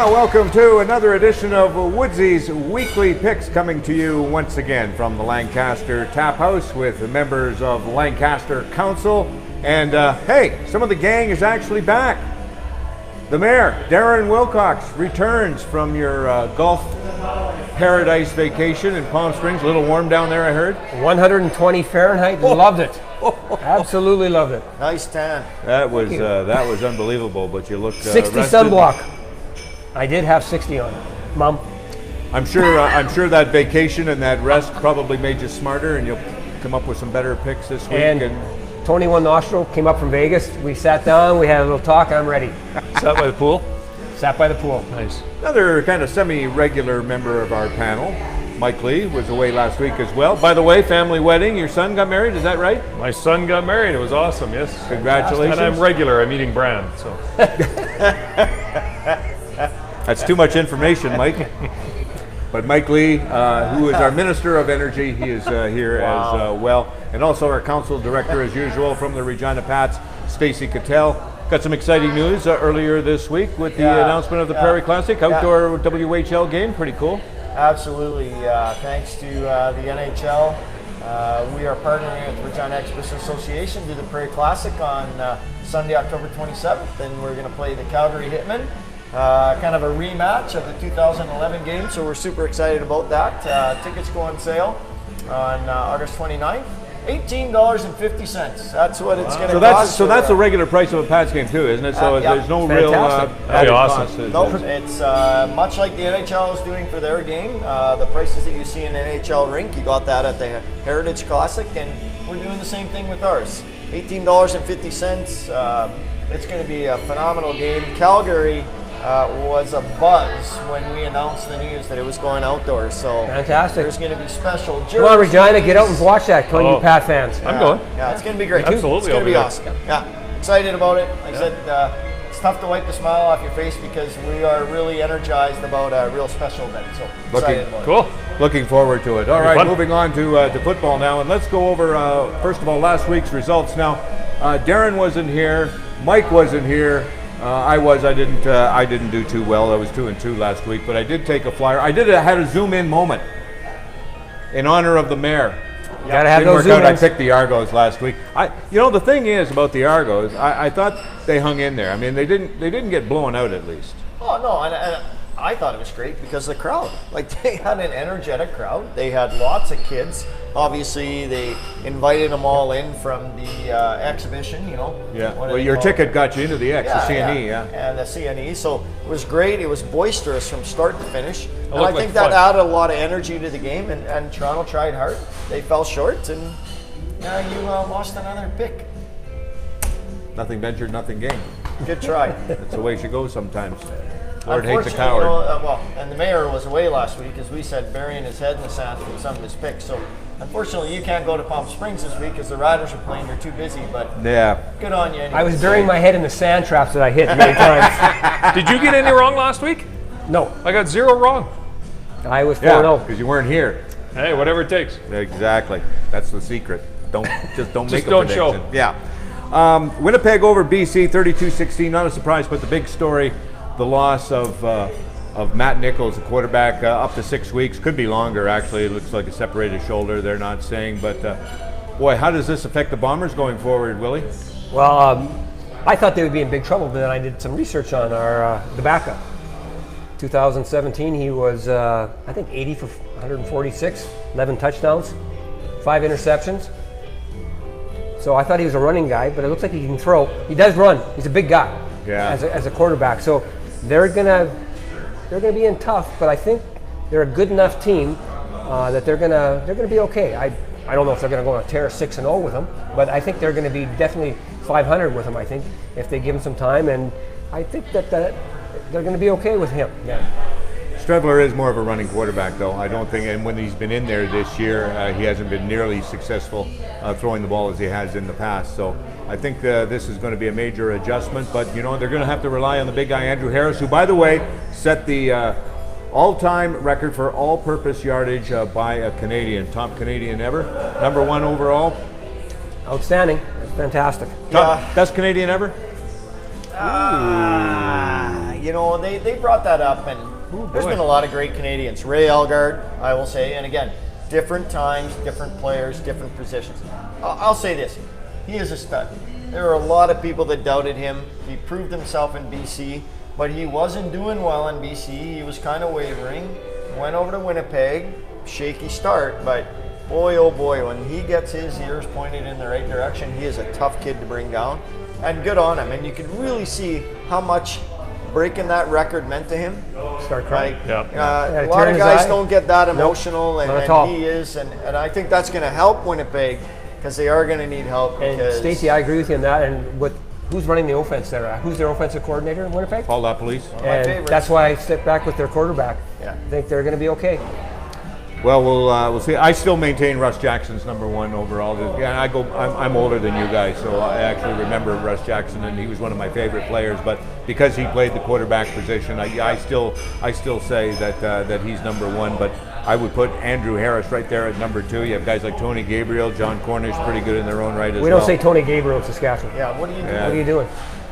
Well, welcome to another edition of Woodsy's Weekly Picks, coming to you once again from the Lancaster Tap House with members of Lancaster Council. And hey, some of the gang is actually back. The mayor, Darren Wilcox, returns from your golf paradise vacation in Palm Springs. A little warm down there, I heard. 120 Fahrenheit. Loved it. Absolutely loved it. Nice tan. That was unbelievable. But you look 60 rested. sunblock. I did have 60 on, Mom. I'm sure that vacation and that rest probably made you smarter, and you'll come up with some better picks this week. And Tony One Nostril came up from Vegas. We sat down. We had a little talk. I'm ready. Sat by the pool? Sat by the pool. Nice. Another kind of semi-regular member of our panel, Mike Lee, was away last week as well. By the way, family wedding. Your son got married. Is that right? My son got married. It was awesome. Yes. Congratulations. And I'm regular. I'm eating brand. So. That's too much information, Mike. But Mike Lee, who is our Minister of Energy, he is here as well. And also our Council Director, as usual, from the Regina Pats, Stacey. Got some exciting news earlier this week with the announcement of the Prairie Classic, outdoor WHL game. Pretty cool. Absolutely. Thanks to the NHL. We are partnering with Regina Ex-Business Association to do the Prairie Classic on Sunday, October 27th. And we're going to play the Calgary Hitmen. Kind of a rematch of the 2011 game, so we're super excited about that. Tickets go on sale on August 29th. $18.50. That's what it's going to cost. So that's the regular price of a Pats game too, isn't it? So there's no real added cost. Nope. It's much like the NHL is doing for their game. The prices that you see in an NHL rink, you got that at the Heritage Classic, and we're doing the same thing with ours. $18.50. It's going to be a phenomenal game. Calgary was a buzz when we announced the news that it was going outdoors. So fantastic. There's going to be special jerseys. Come on, Regina, get out and watch that, Tony Pat fans. I'm going. Yeah, it's going to be great. Absolutely. It's going to be awesome. Yeah, excited about it. Like I said, it's tough to wipe the smile off your face because we are really energized about a real special event. So excited about it. Looking forward to it. All right, moving on to football now, and let's go over first of all last week's results. Now, Darren wasn't here, Mike wasn't here. I didn't do too well. I was 2-2 last week, but I did take a flyer. I had a zoom in moment in honor of the mayor. You gotta have those zoom ins. I picked the Argos last week. The thing is about the Argos, I thought they hung in there. I mean, they didn't get blown out at least. Oh no, and I thought it was great because the crowd, like they had an energetic crowd. They had lots of kids. Obviously, they invited them all in from the exhibition. Yeah. Well, your ticket got you into the CNE, and the CNE. So it was great. It was boisterous from start to finish. And I think that added a lot of energy to the game. And Toronto tried hard. They fell short, and now you lost another pick. Nothing ventured, nothing gained. Good try. That's the way she goes sometimes. Lord hates a coward. And the mayor was away last week, as we said, burying his head in the sand with some of his picks. So unfortunately, you can't go to Palm Springs this week because the Riders are playing. You're too busy, but good on you. I was burying my head in the sand traps that I hit many times. Did you get any wrong last week? No. I got 0 wrong. I was 4-0. Because you weren't here. Hey, whatever it takes. Exactly. That's the secret. Don't make a don't prediction. show. Yeah. Winnipeg over BC, 32-16. Not a surprise, but the big story, the loss of Matt Nichols, the quarterback, up to 6 weeks. Could be longer, actually. It looks like a separated shoulder, they're not saying. But, boy, how does this affect the Bombers going forward, Willy? Well, I thought they would be in big trouble, but then I did some research on the backup. 2017, he was, I think, 80 for 146, 11 touchdowns, 5 interceptions. So I thought he was a running guy, but it looks like he can throw. He does run. He's a big guy as a quarterback. So they're gonna be in tough, but I think they're a good enough team that they're gonna be okay. I don't know if they're gonna go on a tear 6-0 with him, but I think they're gonna be definitely 500 with him. I think if they give him some time, and I think that they're gonna be okay with him. Yeah. Strevler is more of a running quarterback, though. I don't think, and when he's been in there this year, he hasn't been nearly successful throwing the ball as he has in the past. So I think this is going to be a major adjustment. But, they're going to have to rely on the big guy, Andrew Harris, who, by the way, set the all-time record for all-purpose yardage by a Canadian, top Canadian ever. Number 1 overall. Outstanding. That's fantastic. Best Canadian ever? you know, they brought that up, and there's been a lot of great Canadians. Ray Elgard, I will say, and again, different times, different players, different positions. I'll say this, he is a stud. There are a lot of people that doubted him. He proved himself in BC, but he wasn't doing well in BC. He was kind of wavering. Went over to Winnipeg, shaky start, but boy, oh boy, when he gets his ears pointed in the right direction, he is a tough kid to bring down, and good on him. And you can really see how much breaking that record meant to him. Start crying. Like, a lot of guys don't get that emotional, Nope, and he is, and I think that's going to help Winnipeg, because they are going to need help. And Stacey, I agree with you on that. And who's running the offense there? Who's their offensive coordinator in Winnipeg? Paul LaPolice. And that's why I stepped back with their quarterback. Yeah. I think they're going to be okay. Well, we'll see. I still maintain Russ Jackson's number one overall. Yeah, I'm older than you guys, so I actually remember Russ Jackson, and he was one of my favorite players. But because he played the quarterback position, I still say that he's number one. But I would put Andrew Harris right there at number two. You have guys like Tony Gabriel, John Cornish, pretty good in their own right as well. We don't say Tony Gabriel in Saskatchewan. Yeah, what are you doing? What are you doing?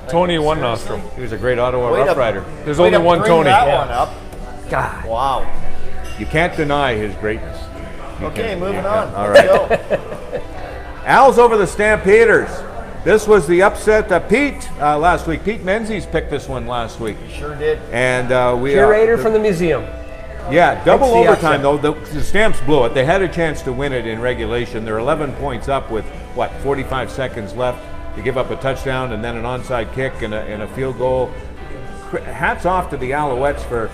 Tony one nostril. He was a great Ottawa Rough Rider. There's only one bring Tony. that one up. God. Wow. You can't deny his greatness. Okay, moving on. All Let's right. go. Al's over the Stampeders. This was the upset. Pete last week. Pete Menzies picked this one last week. Sure did. And we Curator from the museum. Yeah, double It's the overtime though. The Stamps blew it. They had a chance to win it in regulation. They're 11 points up with 45 seconds left. They give up a touchdown and then an onside kick and a field goal. Hats off to the Alouettes for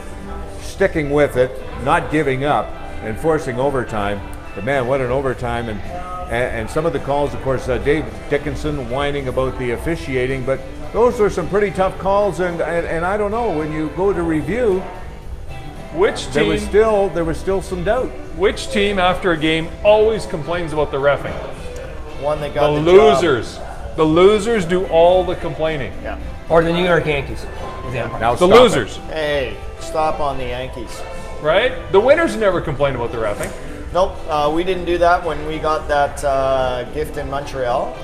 sticking with it, not giving up, and forcing overtime. But man, what an overtime! And some of the calls, of course, Dave Dickinson whining about the officiating, but those were some pretty tough calls. And I don't know, when you go to review, Which team? There was still some doubt. Which team after a game always complains about the reffing? One that got The the job. losers. The losers do all the complaining. Yeah. Or the New York Yankees. Example. Now The stop it. losers, Hey, stop on the Yankees. right? The winners never complain about the reffing. Nope, we didn't do that when we got that gift in Montreal.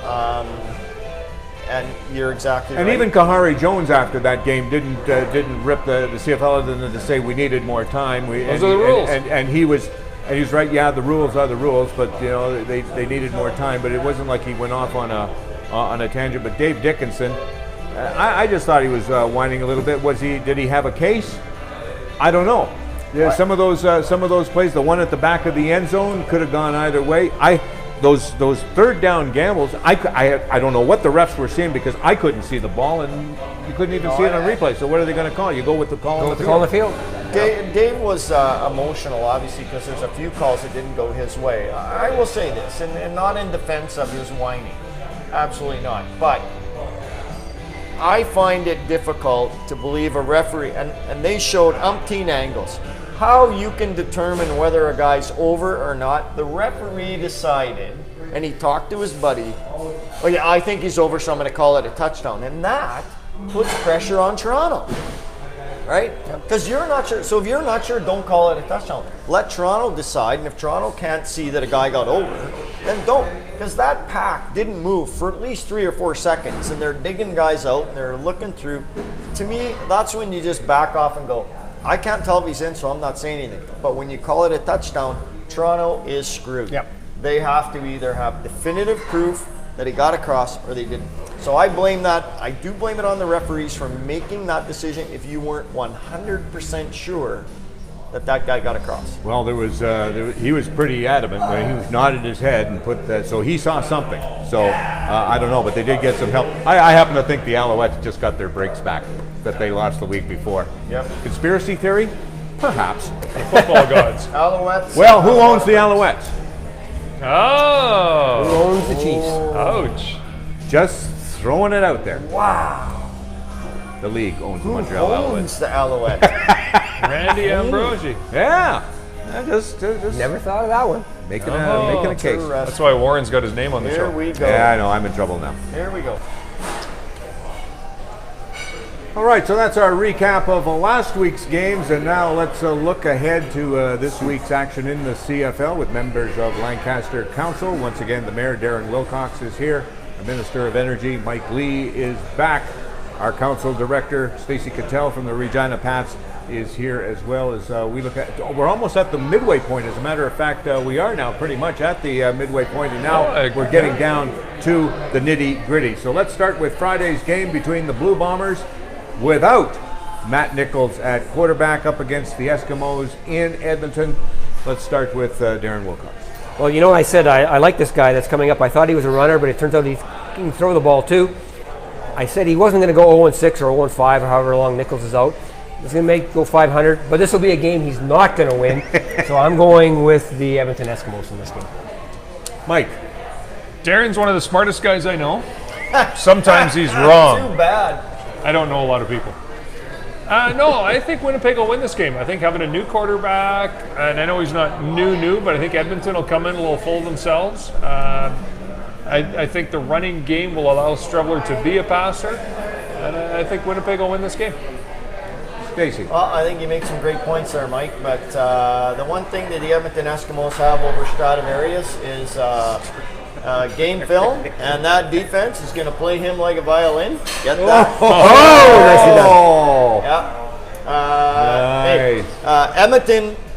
And you're exactly right. And even Kahari Jones after that game didn't rip the CFL other than to say we needed more time. Those are the rules. And he was right. Yeah, the rules are the rules, but you know they needed more time. But it wasn't like he went off on a tangent. But Dave Dickinson, I just thought he was whining a little bit. Did he have a case? I don't know. Yeah, some of those plays, the one at the back of the end zone could have gone either way. Those third down gambles, I don't know what the refs were seeing because I couldn't see the ball and you couldn't even see it on replay. So what are they going to call? You go with the call on the field. Dave was emotional, obviously, because there's a few calls that didn't go his way. I will say this, and not in defense of his whining, absolutely not. But I find it difficult to believe a referee, and they showed umpteen angles, how you can determine whether a guy's over or not. The referee decided, and he talked to his buddy, oh yeah, I think he's over, so I'm going to call it a touchdown. And that puts pressure on Toronto, right? Because you're not sure. So if you're not sure, don't call it a touchdown. Let Toronto decide, and if Toronto can't see that a guy got over, then don't. Because that pack didn't move for at least 3 or 4 seconds, and they're digging guys out, and they're looking through. To me, that's when you just back off and go, I can't tell if he's in, so I'm not saying anything. But when you call it a touchdown, Toronto is screwed. Yep. They have to either have definitive proof that he got across or they didn't. So I blame that. I do blame it on the referees for making that decision if you weren't 100% sure that guy got across. Well, he was pretty adamant. He nodded his head and put that, so he saw something. So I don't know, but they did get some help. I happen to think the Alouettes just got their breaks back that they lost the week before. Yep. Conspiracy theory? Perhaps. Football gods. Alouettes. Well, who owns the Alouettes? Who Oh. owns the Chiefs? Ouch. Just throwing it out there. Wow. The league owns the Who Montreal Alouettes. owns the Alouettes? Randy Ambrosi. Yeah. Just Never thought of that one. making a case. That's why Warren's got his name on the Here show. we go. Yeah, I know. I'm in trouble now. Here we go. All right, so that's our recap of last week's games, and now let's look ahead to this week's action in the CFL with members of Lancaster Council. Once again, the Mayor, Darren Wilcox, is here. The Minister of Energy, Mike Lee, is back. Our council director, Stacey from the Regina Pats, is here as well as we look at. We're almost at the midway point. As a matter of fact, we are now pretty much at the midway point, and now we're getting down to the nitty gritty. So let's start with Friday's game between the Blue Bombers without Matt Nichols at quarterback up against the Eskimos in Edmonton. Let's start with Darren Wilcox. Well, you know, I said I like this guy that's coming up. I thought he was a runner, but it turns out he can throw the ball too. I said he wasn't going to go 0-6 or 0-5 or however long Nichols is out. He's going to go 500, but this will be a game he's not going to win. So I'm going with the Edmonton Eskimos in this game. Mike. Darren's one of the smartest guys I know. Sometimes he's wrong. Too bad. I don't know a lot of people. No, I think Winnipeg will win this game. I think having a new quarterback, and I know he's not new, but I think Edmonton will come in a little full of themselves. I think the running game will allow Streveler to be a passer, and I think Winnipeg will win this game. Stacey. Well, I think you make some great points there, Mike, but the one thing that the Edmonton Eskimos have over Stradivarius is game film, and that defense is going to play him like a violin. Get that? Nicely done. Yeah.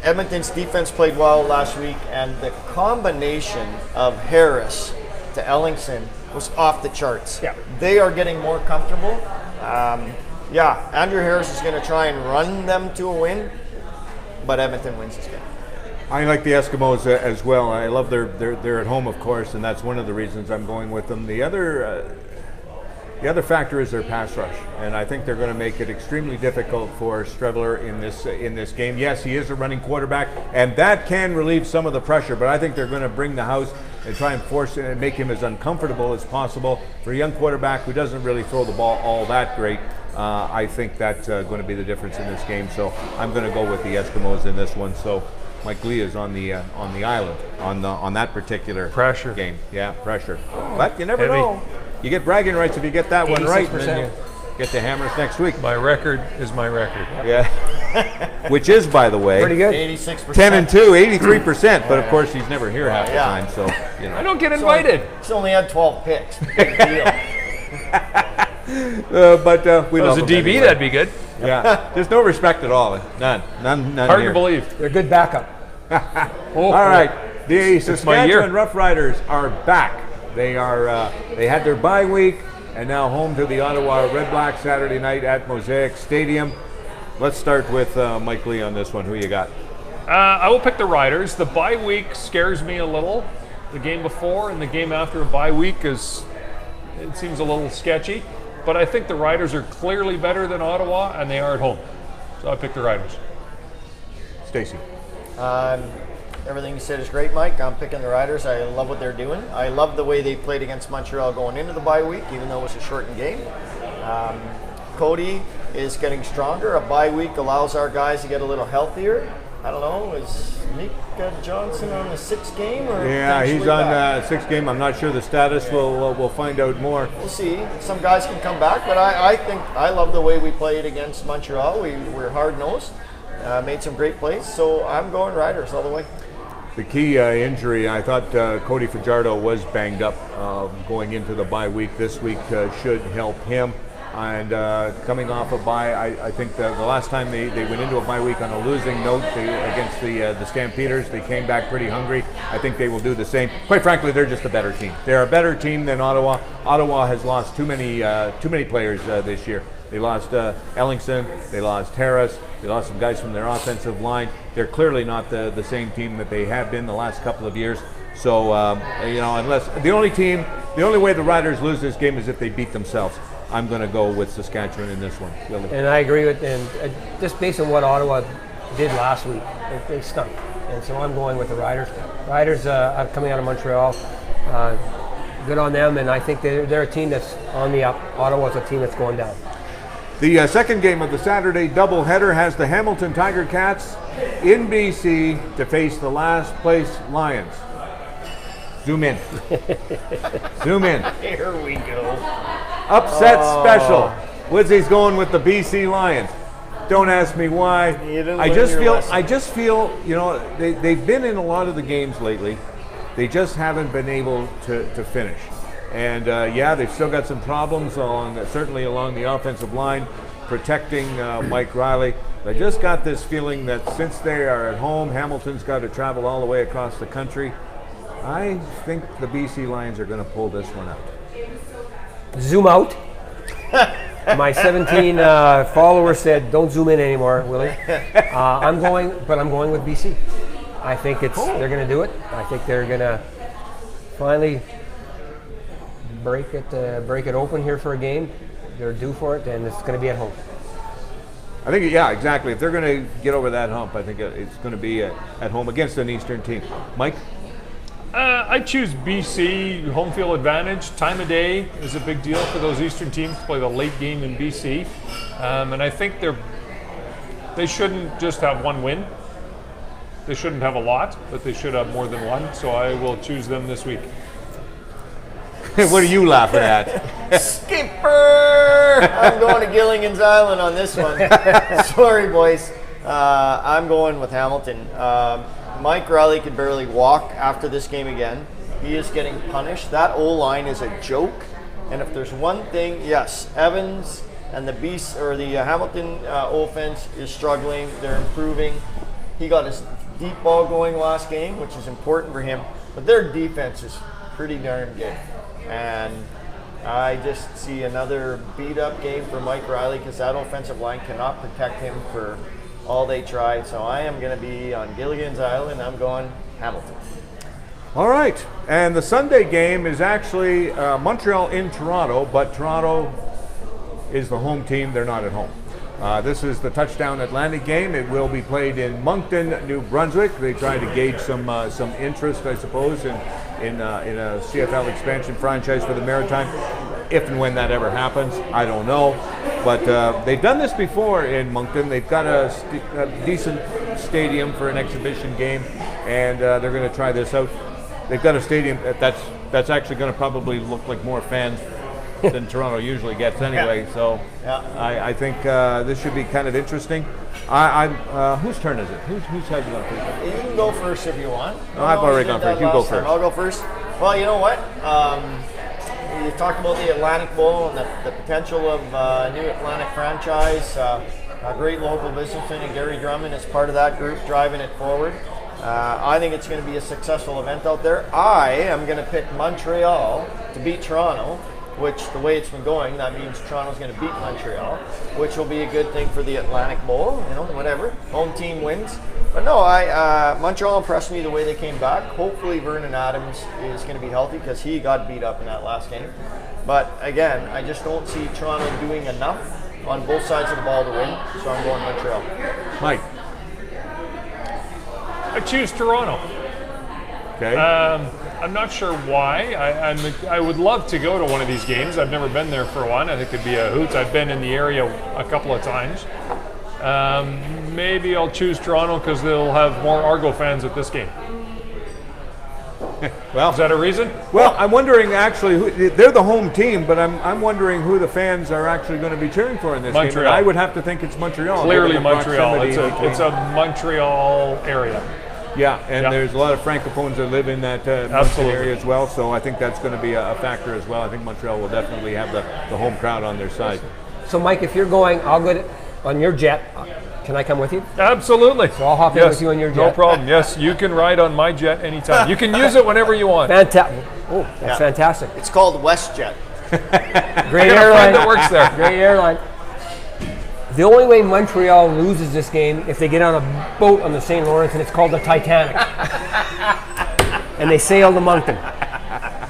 Edmonton's defense played well last week, and the combination of Harris to Ellingson was off the charts. Yeah. They are getting more comfortable. Andrew Harris is going to try and run them to a win, but Edmonton wins this game. I like the Eskimos as well. I love they're at home, of course, and that's one of the reasons I'm going with them. The other factor is their pass rush, and I think they're going to make it extremely difficult for Streveler in this game. Yes, he is a running quarterback, and that can relieve some of the pressure, but I think they're going to bring the house and try and force it and make him as uncomfortable as possible. For a young quarterback who doesn't really throw the ball all that great, I think that's going to be the difference in this game. So I'm going to go with the Eskimos in this one. So Mike Lee is on the island on that particular pressure game. Yeah, pressure. But you never know. You get bragging rights if you get that one right. And then you get the hammers next week. My record is my record. Yeah. Which is, by the way, pretty good. 86%. 10-2, 83%. But of course, he's never here half the time. So you know. I don't get invited. He's only had 12 picks. Big deal. But we love as a him DB, anyway. that'd be good. Yeah. There's no respect at all. None Hard here. to believe. They're a good backup. All right. The Saskatchewan Roughriders are back. They had their bye week and now home to the Ottawa Red Blacks Saturday night at Mosaic Stadium. Let's start with Mike Lee on this one. Who you got? I will pick the Riders. The bye week scares me a little. The game before and the game after a bye week it seems a little sketchy. But I think the Riders are clearly better than Ottawa, and they are at home. So I pick the Riders. Stacey. Everything you said is great, Mike. I'm picking the Riders. I love what they're doing. I love the way they played against Montreal going into the bye week, even though it was a shortened game. Cody is getting stronger. A bye week allows our guys to get a little healthier. I don't know, is Nick Johnson on the 6th game? Or yeah, he's on the 6th game. I'm not sure the status. We'll find out more. We'll see. Some guys can come back, but I think I love the way we played against Montreal. We were hard-nosed, made some great plays, so I'm going Riders all the way. The key injury, I thought Cody Fajardo was banged up going into the bye week. This week should help him. And coming off a bye, I think the last time they went into a bye week on a losing note against the Stampeders, they came back pretty hungry. I think they will do the same. Quite frankly, they're just a better team. They're a better team than Ottawa. Ottawa has lost too many players this year. They lost Ellingson, they lost Harris, they lost some guys from their offensive line. They're clearly not the same team that they have been the last couple of years. So, unless the only way the Riders lose this game is if they beat themselves. I'm going to go with Saskatchewan in this one. Willy. And I agree with, and just based on what Ottawa did last week, they stunk. And so I'm going with the Riders. Riders are coming out of Montreal. Good on them, and I think they're a team that's on the up. Ottawa's a team that's going down. The second game of the Saturday doubleheader has the Hamilton Tiger Cats in BC to face the last place Lions. Zoom in. Zoom in. Here we go. Upset special. Woodsy's going with the BC Lions. Don't ask me why. I just feel, they've been in a lot of the games lately. They just haven't been able to finish. And they've still got some problems certainly along the offensive line, protecting Mike Riley. I just got this feeling that since they are at home, Hamilton's got to travel all the way across the country. I think the BC Lions are going to pull this one out. Zoom out. My 17 followers said, "Don't zoom in anymore, Willie." I'm going with BC. I think they're going to do it. I think they're going to finally break it open here for a game. They're due for it, and it's going to be at home. I think, yeah, exactly. If they're going to get over that hump, I think it's going to be at home against an Eastern team. Mike? I choose BC, home field advantage. Time of day is a big deal for those Eastern teams to play the late game in BC. And I think they shouldn't just have one win. They shouldn't have a lot, but they should have more than one. So I will choose them this week. What are you laughing at? Skipper! I'm going to Gilligan's Island on this one. Sorry, boys. I'm going with Hamilton. Mike Riley could barely walk after this game again. He is getting punished. That O-line is a joke. And if there's one thing, yes, Evans and the Hamilton offense is struggling. They're improving. He got his deep ball going last game, which is important for him. But their defense is pretty darn good. And I just see another beat-up game for Mike Riley because that offensive line cannot protect him for all they try. So I am going to be on Gilligan's Island. I'm going Hamilton. All right. And the Sunday game is actually Montreal in Toronto, but Toronto is the home team. They're not at home. This is the Touchdown Atlantic game. It will be played in Moncton, New Brunswick. They try to gauge some interest, I suppose, in a CFL expansion franchise for the Maritime. If and when that ever happens, I don't know. But they've done this before in Moncton. They've got a decent stadium for an exhibition game, and they're going to try this out. They've got a stadium that's actually going to probably look like more fans than Toronto usually gets anyway. So I think this should be kind of interesting. Whose turn is it? Who's has it on first? You can go first if you want. I've already gone first. You go first. I'll go first. Well, you know what? You talked about the Atlantic Bowl and the potential of a new Atlantic franchise. A great local businessman in Gary Drummond is part of that group driving it forward. I think it's going to be a successful event out there. I am going to pick Montreal to beat Toronto, which the way it's been going, that means Toronto's going to beat Montreal, which will be a good thing for the Atlantic Bowl, whatever. Home team wins. But no, Montreal impressed me the way they came back. Hopefully Vernon Adams is going to be healthy because he got beat up in that last game. But again, I just don't see Toronto doing enough on both sides of the ball to win, so I'm going Montreal. Mike? I choose Toronto. Okay. I'm not sure why. I would love to go to one of these games. I've never been there for one. I think it'd be a hoot. I've been in the area a couple of times. Maybe I'll choose Toronto because they'll have more Argo fans at this game. Well, is that a reason? Well, I'm wondering actually, they're the home team, but I'm wondering who the fans are actually going to be cheering for in this game. And I would have to think it's Montreal. Clearly Montreal. It's a Montreal area. Yeah, and there's a lot of Francophones that live in that area as well, so I think that's going to be a factor as well. I think Montreal will definitely have the home crowd on their side. So, Mike, if you're going, I'll go on your jet. Can I come with you? Absolutely. So I'll hop in with you on your jet. No problem. Yes, you can ride on my jet anytime. You can use it whenever you want. Fantastic. Oh, that's fantastic. It's called WestJet. Great airline that works there. Great airline. The only way Montreal loses this game if they get on a boat on the St. Lawrence and it's called the Titanic. And they sail to Moncton.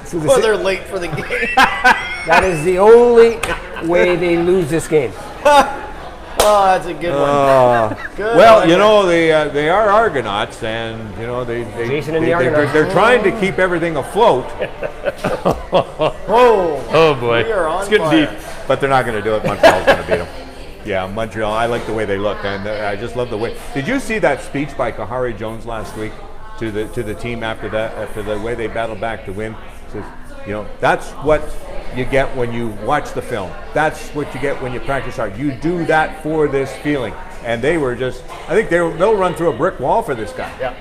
So they're late for the game. That is the only way they lose this game. Oh, that's a good one. Good well, one. they are Argonauts, and Jason and the Argonauts. They're trying to keep everything afloat. Oh boy, it's getting deep. But they're not going to do it. Montreal's going to beat them. Yeah, Montreal. I like the way they look, and I just love the way. Did you see that speech by Kahari Jones last week to the team after the way they battled back to win? Says, that's what you get when you watch the film. That's what you get when you practice hard. You do that for this feeling, and they were just. I think they'll run through a brick wall for this guy. Yeah,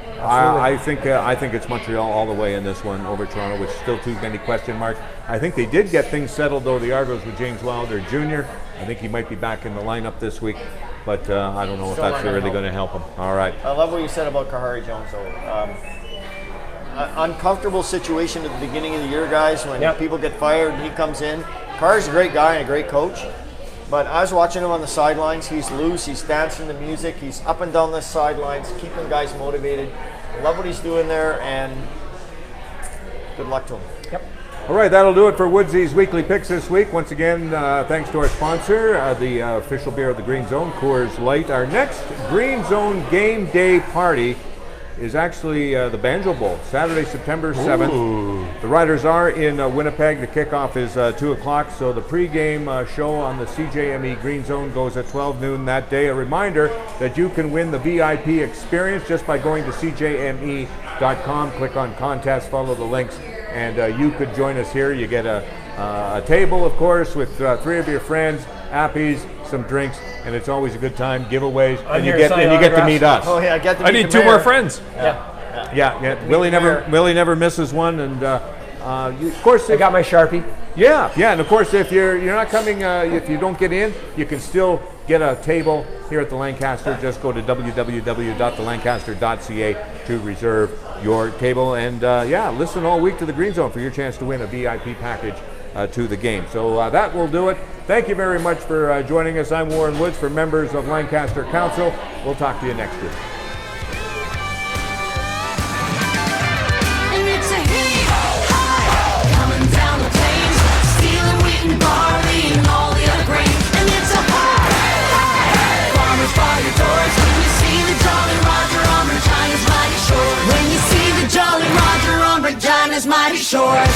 I think it's Montreal all the way in this one over Toronto, with still too many question marks. I think they did get things settled though. The Argos with James Wilder Jr. I think he might be back in the lineup this week, but I don't know if that's really going to help him. All right. I love what you said about Kahari Jones, though. Uncomfortable situation at the beginning of the year, guys, when people get fired and he comes in. Kahari's a great guy and a great coach, but I was watching him on the sidelines. He's loose, he's dancing to music, he's up and down the sidelines, keeping guys motivated. I love what he's doing there, and good luck to him. Yep. All right, that'll do it for Woodsy's Weekly Picks this week. Once again, thanks to our sponsor, the official beer of the Green Zone, Coors Light. Our next Green Zone game day party is actually the Banjo Bowl, Saturday, September 7th. Ooh. The Riders are in Winnipeg. The kickoff is 2 o'clock, so the pregame show on the CJME Green Zone goes at 12 noon that day. A reminder that you can win the VIP experience just by going to cjme.com, click on contest, follow the links, and you could join us here. You get a table, of course, with 3 of your friends, appies, some drinks, and it's always a good time. Giveaways, and you get to meet us. Oh yeah, I need 2 more friends. Yeah. Willy never misses one, and of course, I got my Sharpie. Yeah, and of course, if you're not coming, if you don't get in, you can still get a table here at the Lancaster. Just go to www.thelancaster.ca to reserve your table, and listen all week to the Green Zone for your chance to win a VIP package to the game. So that will do it. Thank you very much for joining us. I'm Warren Woods for members of Lancaster Council. We'll talk to you next week. And it's a heat high coming down the plains, stealing wheat and barley and all the other grain. And it's a high farmers by your doors when you see the Jolly Roger on Regina's mighty shores. When you see the Jolly Roger on Regina's mighty shores.